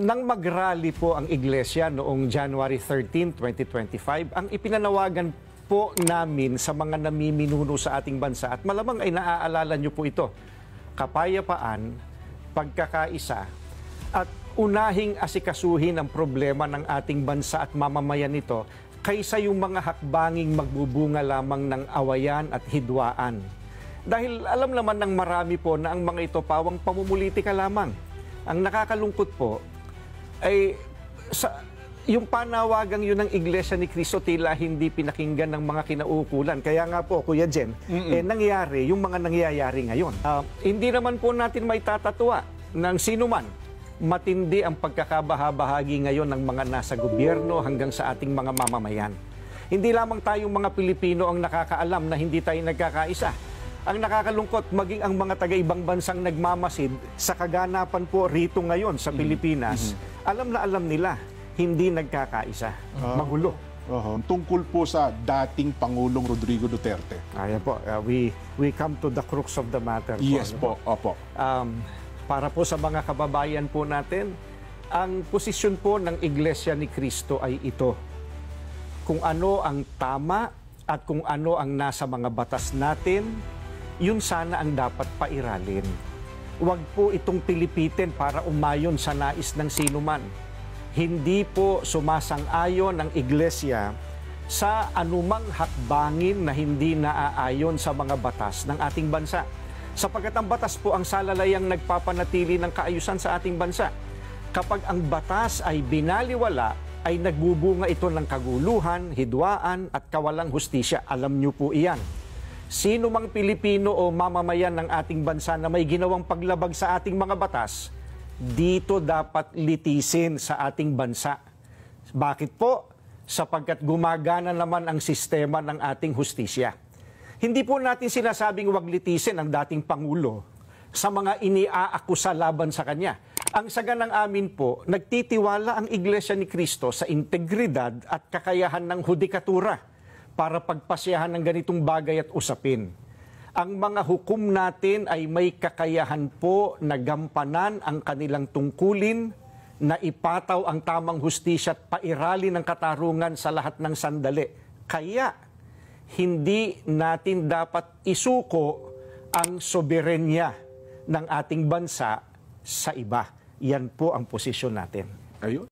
Nang mag-rally po ang Iglesia noong January 13, 2025, ang ipinanawagan po namin sa mga namiminuno sa ating bansa, at malamang ay naaalala niyo po ito, kapayapaan, pagkakaisa, at unahing asikasuhin ang problema ng ating bansa at mamamayan nito kaysa yung mga hakbanging magbubunga lamang ng awayan at hidwaan. Dahil alam naman ng marami po na ang mga ito pawang pamumulitika lamang. Ang nakakalungkot po ay yung panawagang yun ng Iglesia ni Cristo tila hindi pinakinggan ng mga kinauukulan. Kaya nga po, Kuya Jen, nangyari yung mga nangyayari ngayon. Hindi naman po natin may tatatwa ng sino man. Matindi ang pagkakabahabahagi ngayon ng mga nasa gobyerno hanggang sa ating mga mamamayan. Hindi lamang tayong mga Pilipino ang nakakaalam na hindi tayo nagkakaisa. Ang nakakalungkot, maging ang mga taga-ibang bansang nagmamasid sa kaganapan po rito ngayon sa Pilipinas, alam na alam nila, hindi nagkakaisa. Magulo. Tungkol po sa dating Pangulong Rodrigo Duterte. Ayan po, we come to the crux of the matter. Yes po, opo. Para po sa mga kababayan po natin, ang posisyon po ng Iglesia ni Cristo ay ito. Kung ano ang tama at kung ano ang nasa mga batas natin, yun sana ang dapat pairalin. Huwag po itong pilipitin para umayon sa nais ng sinuman. Hindi po sumasang-ayon ang Iglesia sa anumang hakbangin na hindi naaayon sa mga batas ng ating bansa. Sapagkat ang batas po ang salalayang nagpapanatili ng kaayusan sa ating bansa. Kapag ang batas ay binaliwala, ay nagbubunga ito ng kaguluhan, hidwaan at kawalang hustisya. Alam niyo po iyan. Sino mang Pilipino o mamamayan ng ating bansa na may ginawang paglabag sa ating mga batas, dito dapat litisin sa ating bansa. Bakit po? Sapagkat gumagana naman ang sistema ng ating hustisya. Hindi po natin sinasabing wag litisin ang dating Pangulo sa mga iniaakusa laban sa kanya. Ang saganang amin po, nagtitiwala ang Iglesia ni Cristo sa integridad at kakayahan ng hudikatura para pagpasyahan ng ganitong bagay at usapin. Ang mga hukom natin ay may kakayahan po na gampanan ang kanilang tungkulin, na ipataw ang tamang hustisya at pairali ng katarungan sa lahat ng sandali. Kaya, hindi natin dapat isuko ang soberenya ng ating bansa sa iba. Yan po ang posisyon natin. Ayun.